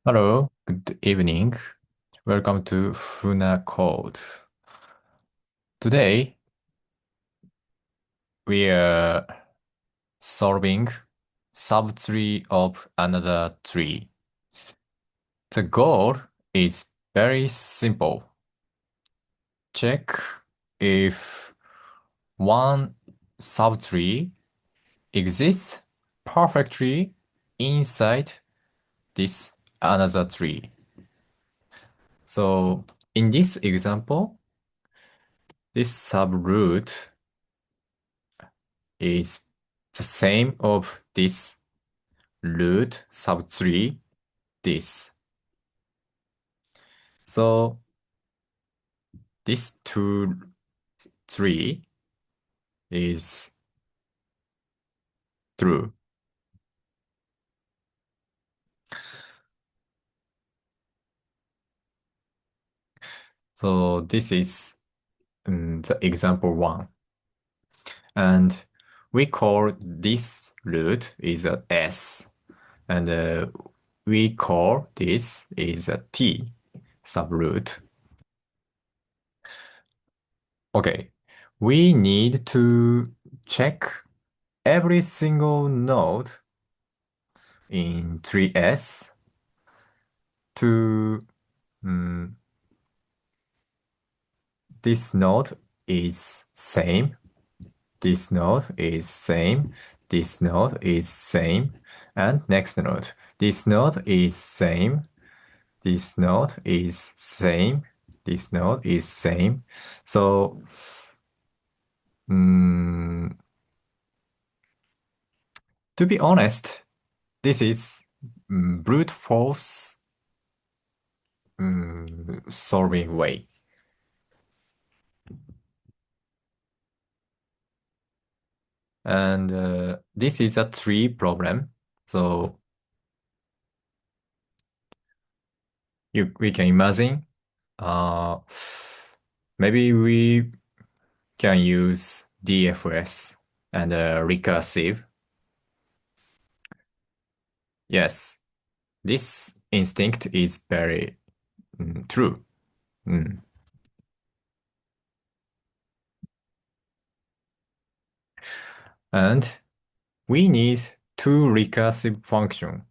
Hello, good evening. Welcome to Funa Code. Today, we are solving subtree of another tree. The goal is very simple. Check if one subtree exists perfectly inside this another tree. So, in this example, this subroot is the same of this root subtree, this. So this two tree is true. So this is the example one. And we call this root is a S. And we call this is a T subroot. Okay, we need to check every single node in 3S to this node is same, this node is same, this node is same, and next node. This node is same, this node is same, this node is same. So, mm, to be honest, this is brute force solving way. And this is a tree problem. So we can imagine uh, maybe we can use DFS and recursive. Yes, this instinct is very true. Mm. And we need two recursive functions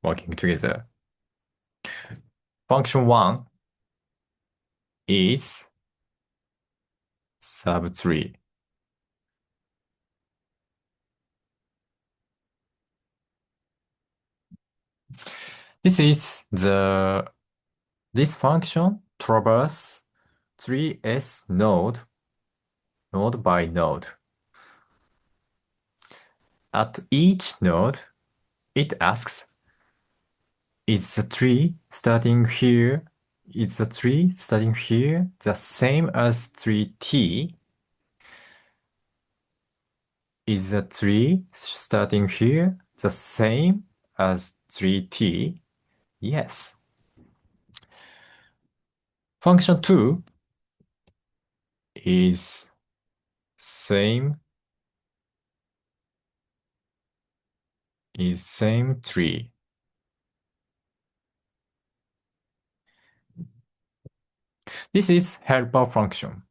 working together. Function one is Subtree. This function traverses 3S node by node. At each node, it asks, is the tree starting here? Is the tree starting here the same as tree T? Is the tree starting here the same as tree T? Yes. Function 2 is same tree. This is helper function.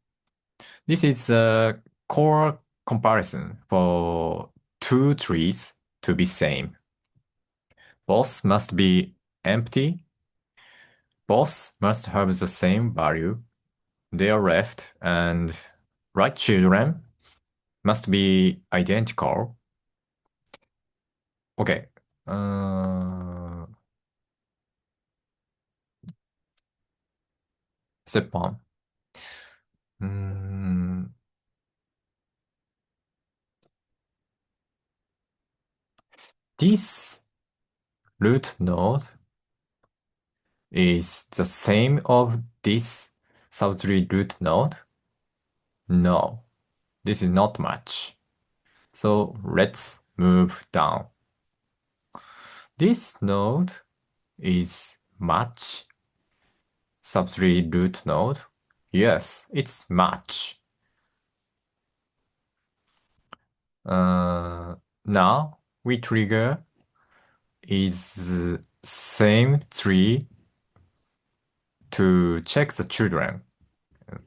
This is a core comparison for two trees to be same. Both must be empty. Both must have the same value. Their left and right children must be identical. Okay. Step one. Mm, this root node is the same of this subtree root node? No, this is not much. So let's move down. This node is match subtree root node. Yes, it's match. Now we trigger is same tree to check the children.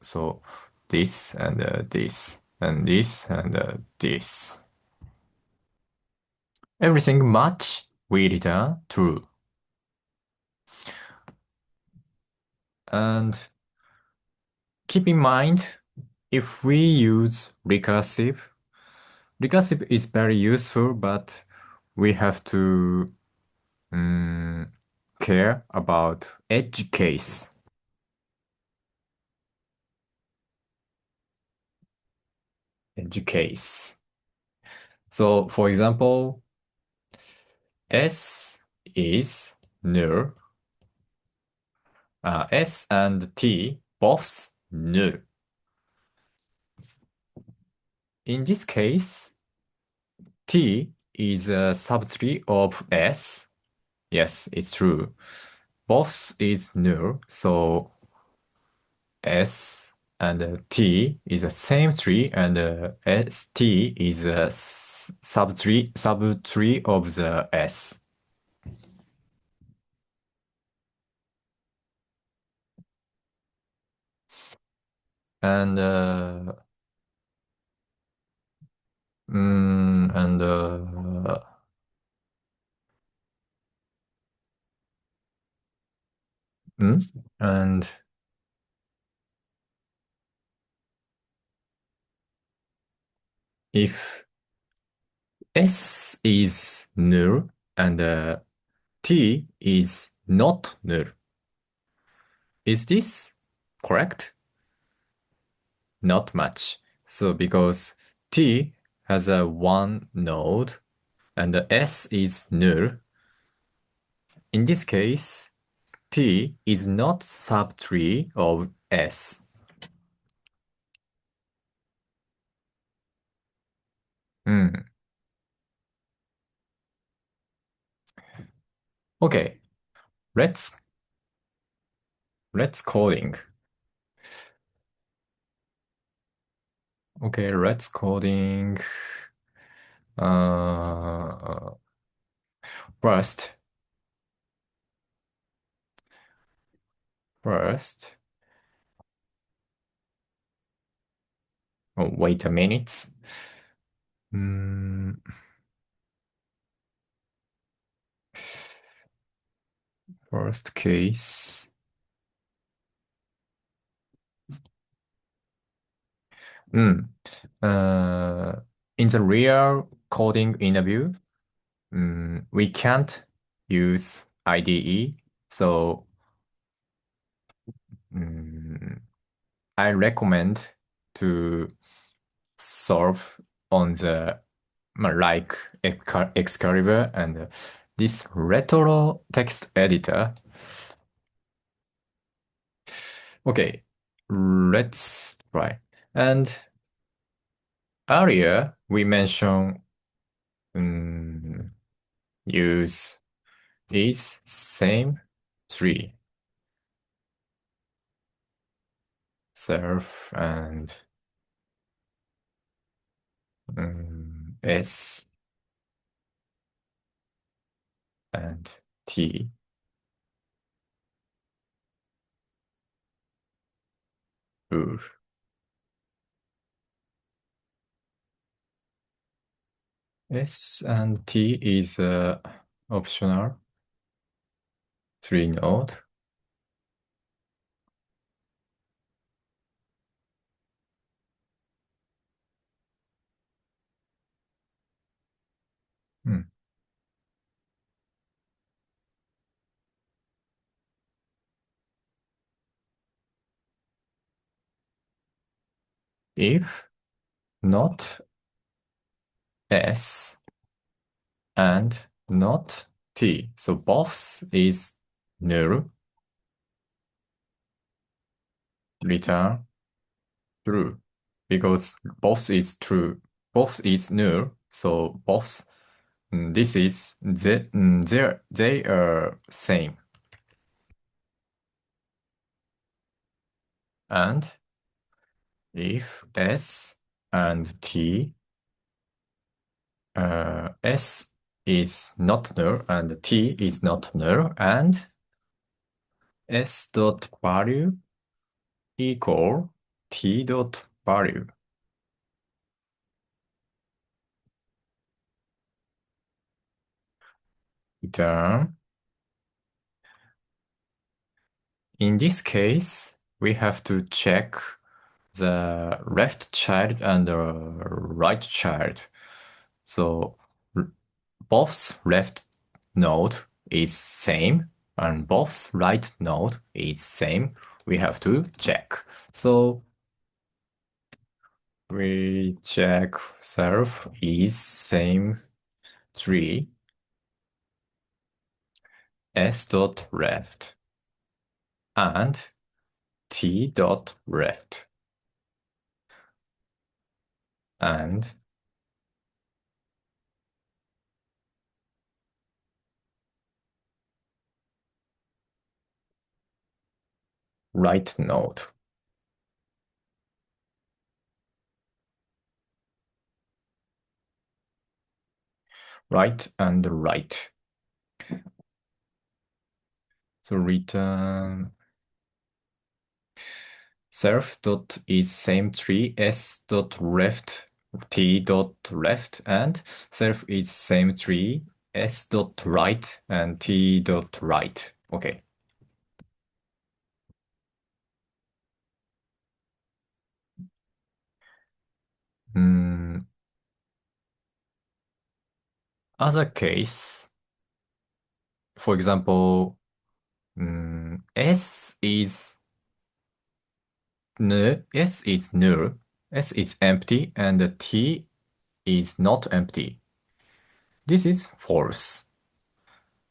So this and this and this and this. Everything match, we return true. And keep in mind, if we use recursive is very useful, but we have to um, care about edge case. Edge case. So, for example, S is null. S and T both null. In this case, T is a subtree of S. Yes, it's true. Both is null, so S and T is the same tree, and ST is a subtree of the S. And mm, and mm, and if S is null and T is not null, is this correct? Not much. So because T has a one node and the S is null, in this case, T is not subtree of S. Hmm. Okay, let's coding. Okay, let's coding. Uh, first, first. Oh, wait a minute. Hmm. First case. Hmm. Uh, in the real coding interview, we can't use IDE, so mm, I recommend to solve on the like Excalibur and this retro text editor. Okay, let's try. And earlier we mentioned um, use is same tree self and S and T rule. S and T is optional tree node. Hmm. If not S and not T, so both is null, return true because both is true, both is null, so both this is they are same. And if S and T, S is not null and t is not null, and s dot value equal t dot value. Return. In this case, we have to check the left child and the right child. So both left node is same and both right node is same. We have to check. So we check self is same tree s dot left and t dot left and right node. Right and right. So return self dot is same tree s dot left t dot left and self is same tree s dot right and t dot right. Okay. Mm, other case, for example, s is null, s is empty, and t is not empty. This is false.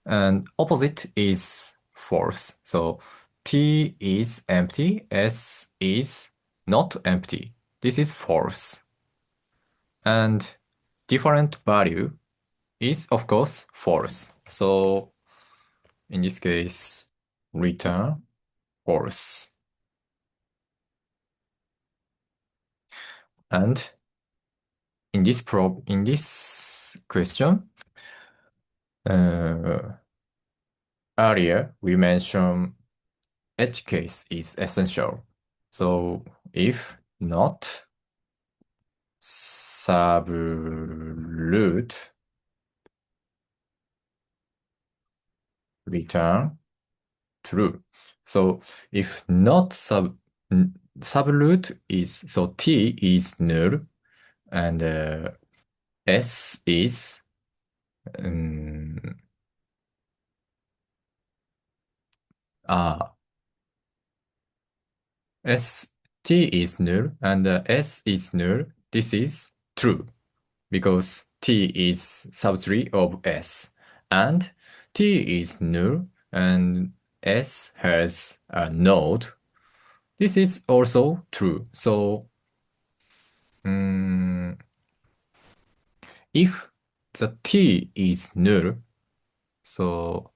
And opposite is false. So t is empty, s is not empty. This is false. And different value is, of course, false. So in this case, return false. And in this question, uh, earlier we mentioned edge case is essential. So if not subroot return true. So if not subroot is, so t is null and s is um, uh, s t is null and s is null. This is true because t is subtree of s and t is null and s has a node. This is also true. So if the t is null, so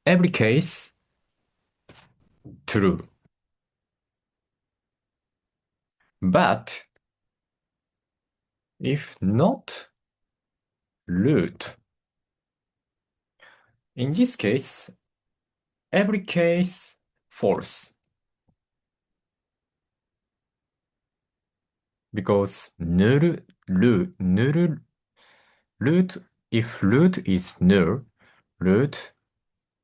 every case true. But if not root, in this case, every case false. Because root, if root is null, root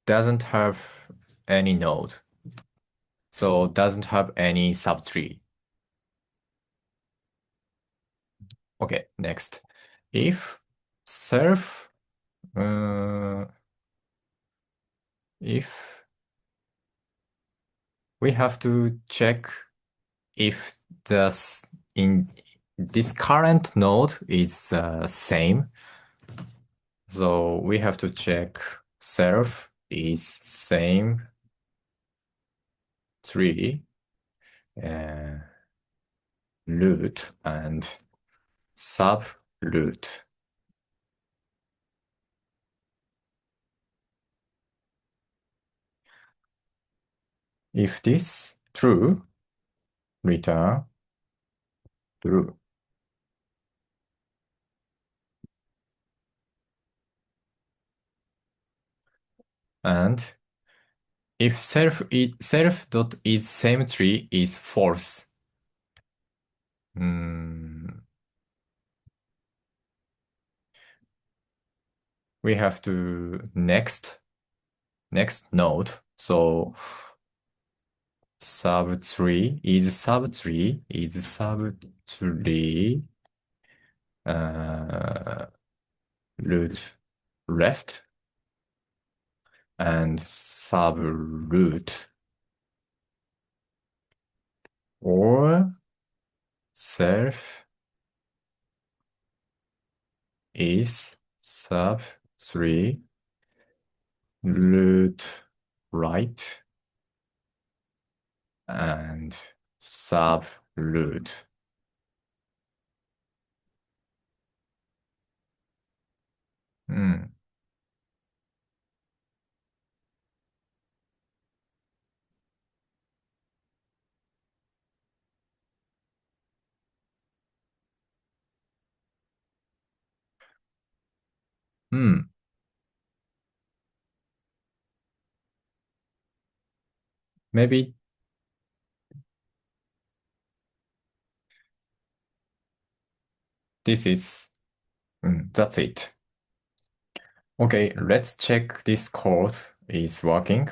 doesn't have any node. So doesn't have any subtree. Okay, next. If self, if we have to check if in this current node is same. So we have to check self is same tree, root and subroot. If this true, return true. And if self dot is same tree is false. Hmm, we have to next node. So subtree uh, root left and subroot or self is sub3 root right and subroot. Hmm. Hmm. Maybe this is, that's it. Okay, let's check this code is working.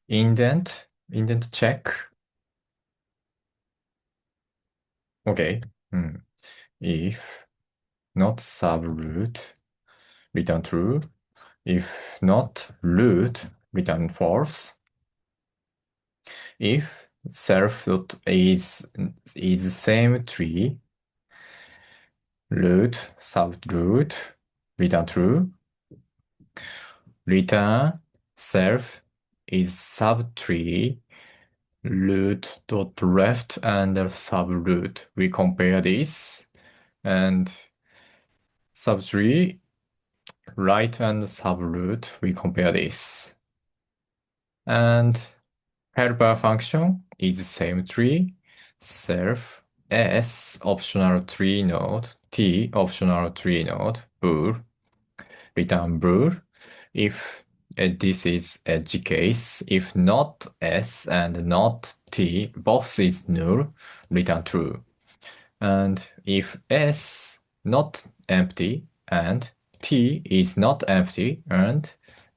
Indent check. Okay. Hmm. If not subroot, return true. If not root, return false. If self dot is same tree, root subroot, return true. Return self is subtree, root dot left and subroot. We compare this and subtree right and subroot. We compare this and helper function is same tree, self s optional tree node, t optional tree node, bool, return bool. If this is edge case, if not s and not t, both is null, return true. And if s not empty and t is not empty and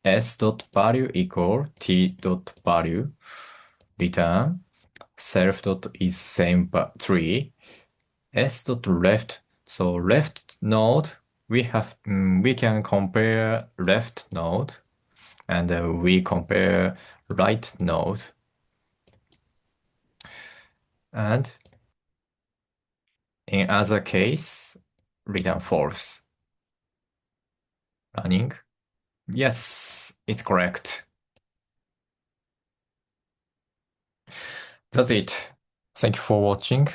s dot value equal t dot value, return self dot is same tree, s dot left. So left node, we can compare left node and we compare right node. And in other case, return false. Running. Yes, it's correct. That's it. Thank you for watching.